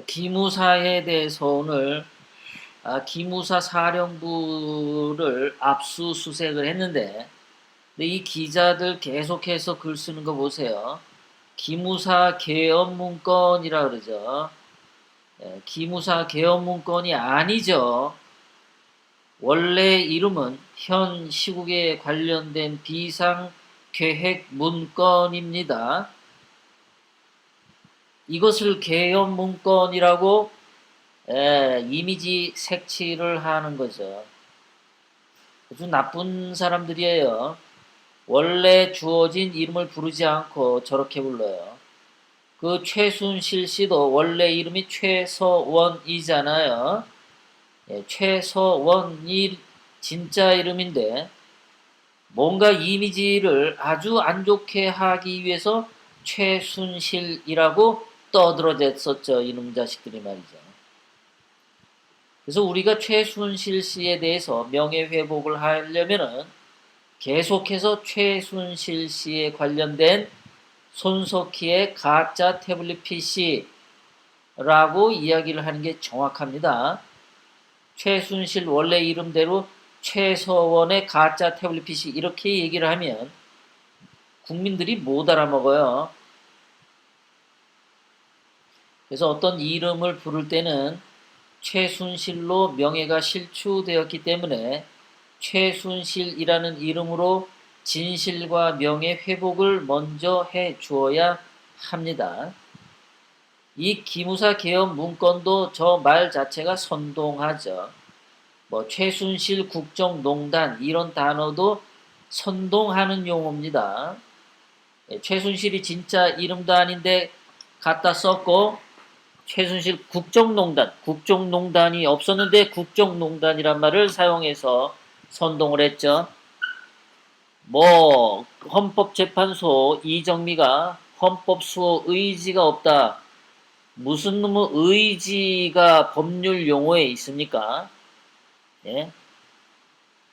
기무사에 대해서 오늘 기무사 사령부를 압수수색을 했는데, 근데 이 기자들 계속해서 글 쓰는 거 보세요. 기무사 계엄 문건이라 그러죠. 기무사 계엄 문건이 아니죠. 원래 이름은 현 시국에 관련된 비상계획 문건입니다. 이것을 계엄 문건이라고 이미지 색칠을 하는 거죠. 아주 나쁜 사람들이에요. 원래 주어진 이름을 부르지 않고 저렇게 불러요. 그 최순실 씨도 원래 이름이 최서원이잖아요. 최서원이 진짜 이름인데 뭔가 이미지를 아주 안 좋게 하기 위해서 최순실이라고 떠들어댔었죠. 이놈 자식들이 말이죠. 그래서 우리가 최순실 씨에 대해서 명예회복을 하려면은 계속해서 최순실 씨에 관련된 손석희의 가짜 태블릿 PC라고 이야기를 하는 게 정확합니다. 최순실 원래 이름대로 최서원의 가짜 태블릿 PC 이렇게 얘기를 하면 국민들이 못 알아먹어요. 그래서 어떤 이름을 부를 때는 최순실로 명예가 실추되었기 때문에 최순실이라는 이름으로 진실과 명예 회복을 먼저 해 주어야 합니다. 이 기무사 계엄 문건도 저 말 자체가 선동하죠. 뭐 최순실 국정농단 이런 단어도 선동하는 용어입니다. 최순실이 진짜 이름도 아닌데 갖다 썼고 최순실 국정농단이 없었는데 국정농단이란 말을 사용해서 선동을 했죠. 뭐 헌법재판소 이정미가 헌법수호 의지가 없다. 무슨 놈의 의지가 법률 용어에 있습니까? 예?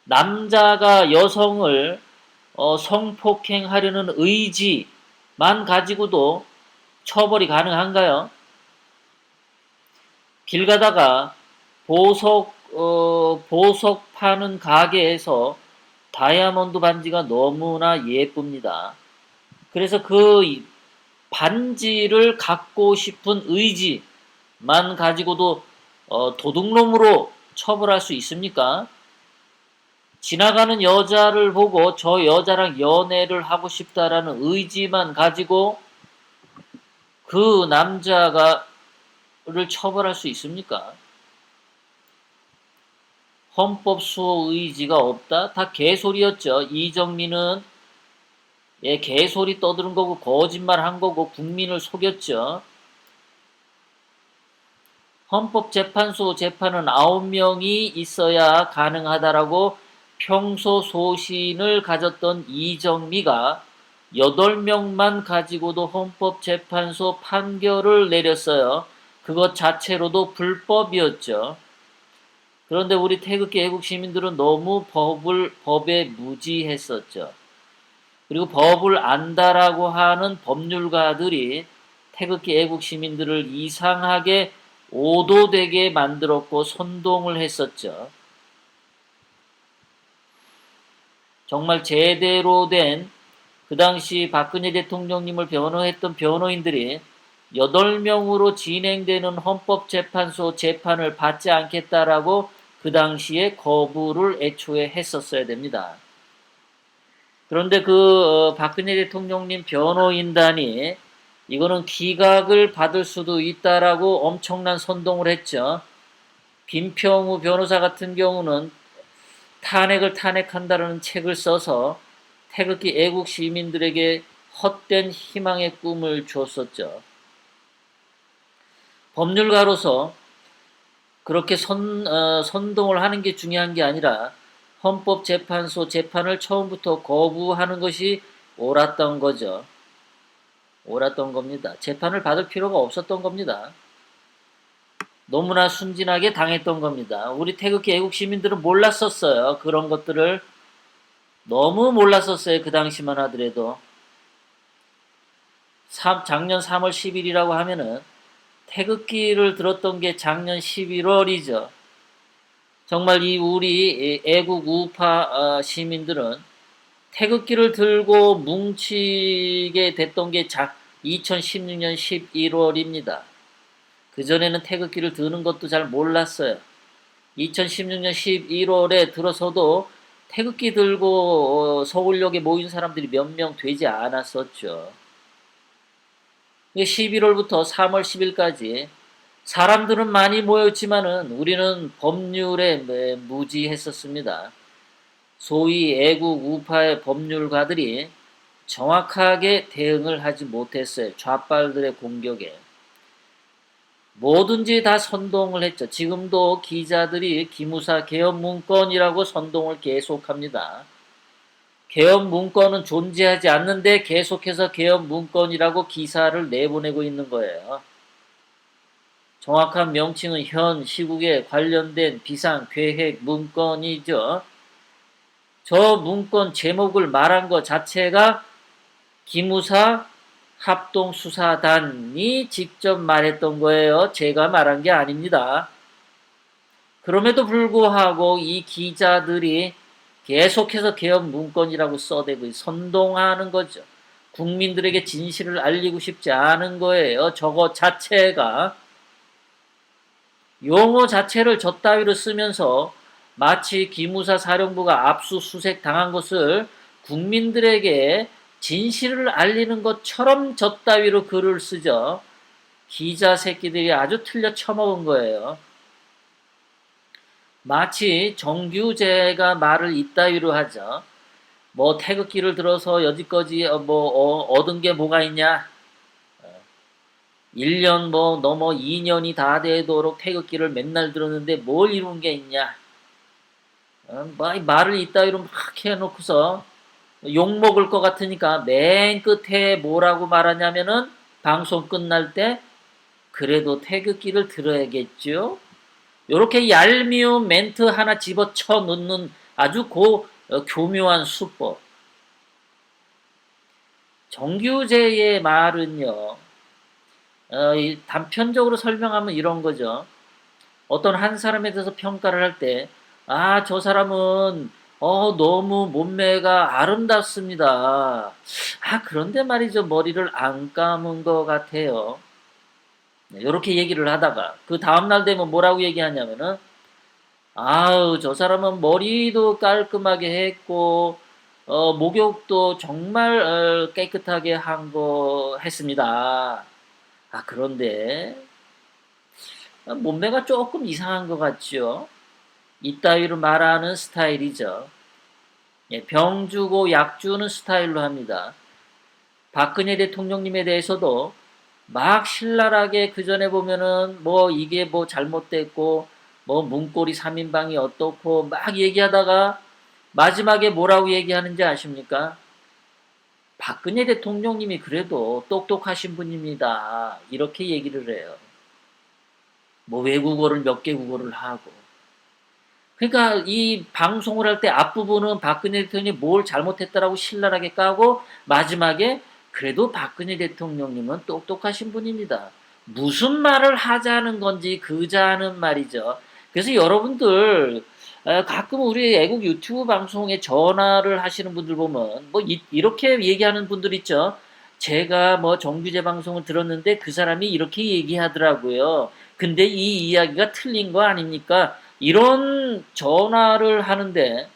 남자가 여성을 성폭행하려는 의지만 가지고도 처벌이 가능한가요? 길 가다가 보석 파는 가게에서 다이아몬드 반지가 너무나 예쁩니다. 그래서 그 반지를 갖고 싶은 의지만 가지고도 도둑놈으로 처벌할 수 있습니까? 지나가는 여자를 보고 저 여자랑 연애를 하고 싶다라는 의지만 가지고 그 남자를 처벌할 수 있습니까? 헌법 수호 의지가 없다? 다 개소리였죠. 이정민은 개소리 떠드는 거고 거짓말 한 거고 국민을 속였죠. 헌법재판소 재판은 9명이 있어야 가능하다라고 평소 소신을 가졌던 이정미가 8명만 가지고도 헌법재판소 판결을 내렸어요. 그것 자체로도 불법이었죠. 그런데 우리 태극기 애국 시민들은 너무 법에 무지했었죠. 그리고 법을 안다라고 하는 법률가들이 태극기 애국 시민들을 이상하게 오도되게 만들었고 선동을 했었죠. 정말 제대로 된 그 당시 박근혜 대통령님을 변호했던 변호인들이 8명으로 진행되는 헌법재판소 재판을 받지 않겠다라고 그 당시에 거부를 애초에 했었어야 됩니다. 그런데 박근혜 대통령님 변호인단이 이거는 기각을 받을 수도 있다라고 엄청난 선동을 했죠. 김평우 변호사 같은 경우는 탄핵을 탄핵한다라는 책을 써서 태극기 애국 시민들에게 헛된 희망의 꿈을 줬었죠. 법률가로서 그렇게 선동을 하는 게 중요한 게 아니라 헌법재판소 재판을 처음부터 거부하는 것이 옳았던 거죠. 옳았던 겁니다. 재판을 받을 필요가 없었던 겁니다. 너무나 순진하게 당했던 겁니다. 우리 태극기 애국 시민들은 몰랐었어요. 그런 것들을 너무 몰랐었어요. 그 당시만 하더라도. 작년 3월 10일이라고 하면은 태극기를 들었던 게 작년 11월이죠. 정말 이 우리 애국 우파 시민들은 태극기를 들고 뭉치게 됐던 게 2016년 11월입니다. 그전에는 태극기를 드는 것도 잘 몰랐어요. 2016년 11월에 들어서도 태극기 들고 서울역에 모인 사람들이 몇 명 되지 않았었죠. 11월부터 3월 10일까지 사람들은 많이 모였지만은 우리는 법률에 무지했었습니다. 소위 애국 우파의 법률가들이 정확하게 대응을 하지 못했어요. 좌빨들의 공격에. 뭐든지 다 선동을 했죠. 지금도 기자들이 기무사 개헌 문건이라고 선동을 계속합니다. 개헌 문건은 존재하지 않는데 계속해서 개헌 문건이라고 기사를 내보내고 있는 거예요. 정확한 명칭은 현 시국에 관련된 비상계획 문건이죠. 저 문건 제목을 말한 것 자체가 기무사 합동수사단이 직접 말했던 거예요. 제가 말한 게 아닙니다. 그럼에도 불구하고 이 기자들이 계속해서 개헌 문건이라고 써대고 선동하는 거죠. 국민들에게 진실을 알리고 싶지 않은 거예요. 저거 자체가. 용어 자체를 저 따위로 쓰면서 마치 기무사 사령부가 압수수색 당한 것을 국민들에게 진실을 알리는 것처럼 저 따위로 글을 쓰죠. 기자 새끼들이 아주 틀려 쳐먹은 거예요. 마치 정규제가 말을 이따위로 하죠. 뭐 태극기를 들어서 여지까지 얻은 게 뭐가 있냐. 1년 넘어 2년이 다 되도록 태극기를 맨날 들었는데 뭘 이룬 게 있냐. 말을 이따위로 막 해놓고서 욕먹을 것 같으니까 맨 끝에 뭐라고 말하냐면은 방송 끝날 때 그래도 태극기를 들어야겠죠. 요렇게 얄미운 멘트 하나 집어쳐 넣는 아주 교묘한 수법. 정규제의 말은요. 단편적으로 설명하면 이런 거죠. 어떤 한 사람에 대해서 평가를 할 때, 저 사람은 너무 몸매가 아름답습니다. 그런데 말이죠. 머리를 안 감은 것 같아요. 이렇게 얘기를 하다가 그 다음날 되면 뭐라고 얘기하냐면은 저 사람은 머리도 깔끔하게 했고 목욕도 정말 깨끗하게 한 거 했습니다. 그런데 몸매가 조금 이상한 것 같죠. 이따위로 말하는 스타일이죠. 병 주고 약 주는 스타일로 합니다. 박근혜 대통령님에 대해서도 막 신랄하게 그 전에 보면은 이게 잘못됐고 문고리 3인방이 어떻고 막 얘기하다가 마지막에 뭐라고 얘기하는지 아십니까? 박근혜 대통령님이 그래도 똑똑하신 분입니다. 이렇게 얘기를 해요. 외국어를 몇 개국어를 하고. 그러니까 이 방송을 할 때 앞부분은 박근혜 대통령이 뭘 잘못했다라고 신랄하게 까고 마지막에 그래도 박근혜 대통령님은 똑똑하신 분입니다. 무슨 말을 하자는 건지 그자는 말이죠. 그래서 여러분들 가끔 우리 애국 유튜브 방송에 전화를 하시는 분들 보면 이렇게 얘기하는 분들 있죠. 제가 정규제 방송을 들었는데 그 사람이 이렇게 얘기하더라고요. 근데 이 이야기가 틀린 거 아닙니까? 이런 전화를 하는데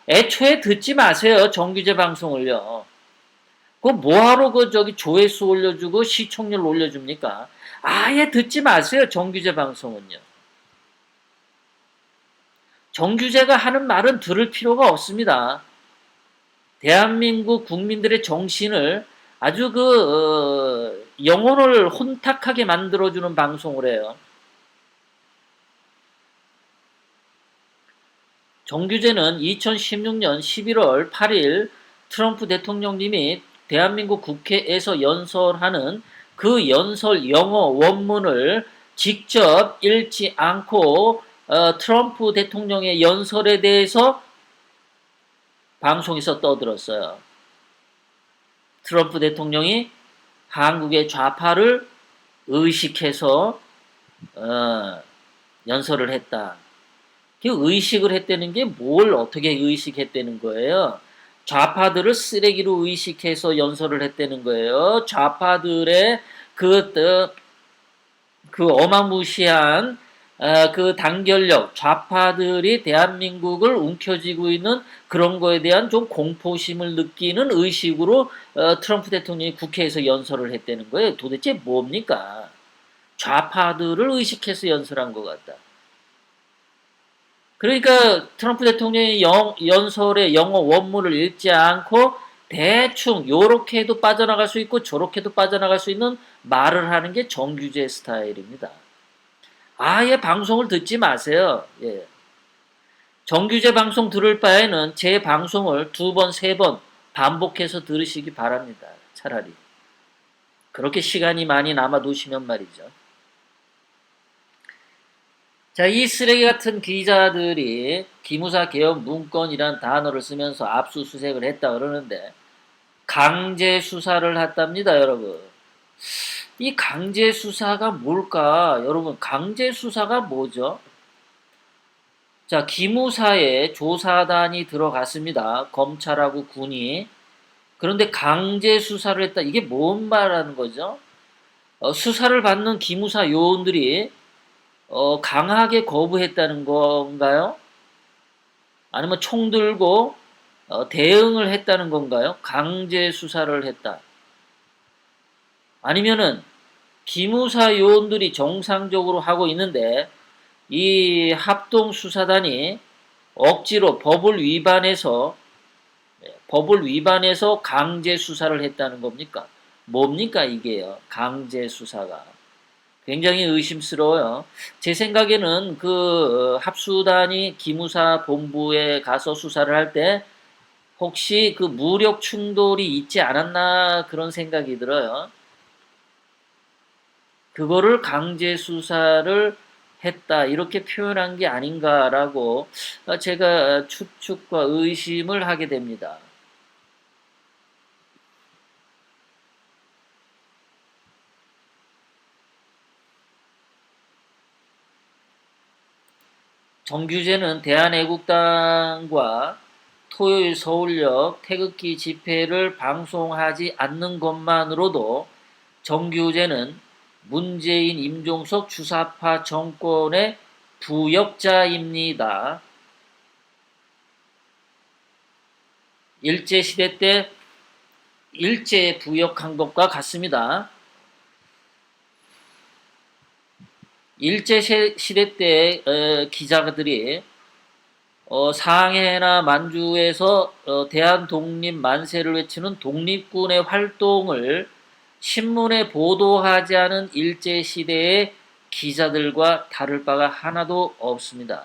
애초에 듣지 마세요. 정규제 방송을요. 뭐하러 조회수 올려주고 시청률 올려줍니까? 아예 듣지 마세요. 정규제 방송은요. 정규제가 하는 말은 들을 필요가 없습니다. 대한민국 국민들의 정신을 아주 영혼을 혼탁하게 만들어주는 방송을 해요. 정규제는 2016년 11월 8일 트럼프 대통령님이 대한민국 국회에서 연설하는 그 연설 영어 원문을 직접 읽지 않고 트럼프 대통령의 연설에 대해서 방송에서 떠들었어요. 트럼프 대통령이 한국의 좌파를 의식해서 연설을 했다. 그 의식을 했다는 게 뭘 어떻게 의식했다는 거예요? 좌파들을 쓰레기로 의식해서 연설을 했다는 거예요. 좌파들의 그, 그 어마무시한 그 단결력, 좌파들이 대한민국을 움켜쥐고 있는 그런 거에 대한 좀 공포심을 느끼는 의식으로 트럼프 대통령이 국회에서 연설을 했다는 거예요. 도대체 뭡니까? 좌파들을 의식해서 연설한 것 같다. 그러니까 트럼프 대통령이 연설의 영어 원문을 읽지 않고 대충 요렇게도 빠져나갈 수 있고 저렇게도 빠져나갈 수 있는 말을 하는 게 정규재 스타일입니다. 아예 방송을 듣지 마세요. 예. 정규재 방송 들을 바에는 제 방송을 2번, 3번 반복해서 들으시기 바랍니다. 차라리. 그렇게 시간이 많이 남아 두시면 말이죠. 자, 이 쓰레기 같은 기자들이 기무사 개혁 문건이란 단어를 쓰면서 압수수색을 했다 그러는데 강제 수사를 했답니다, 여러분. 이 강제 수사가 뭘까? 여러분, 강제 수사가 뭐죠? 자, 기무사에 조사단이 들어갔습니다. 검찰하고 군이. 그런데 강제 수사를 했다. 이게 뭔 말하는 거죠? 수사를 받는 기무사 요원들이 강하게 거부했다는 건가요? 아니면 총 들고 대응을 했다는 건가요? 강제 수사를 했다. 아니면은 기무사 요원들이 정상적으로 하고 있는데 이 합동수사단이 억지로 법을 위반해서 강제 수사를 했다는 겁니까? 뭡니까 이게요? 강제 수사가. 굉장히 의심스러워요. 제 생각에는 그 합수단이 기무사 본부에 가서 수사를 할 때 혹시 그 무력 충돌이 있지 않았나 그런 생각이 들어요. 그거를 강제 수사를 했다 이렇게 표현한 게 아닌가라고 제가 추측과 의심을 하게 됩니다. 정규제는 대한애국당과 토요일 서울역 태극기 집회를 방송하지 않는 것만으로도 정규제는 문재인 임종석 주사파 정권의 부역자입니다. 일제시대 때 일제에 부역한 것과 같습니다. 일제시대 때 기자들이 상해나 만주에서 대한독립 만세를 외치는 독립군의 활동을 신문에 보도하지 않은 일제시대의 기자들과 다를 바가 하나도 없습니다.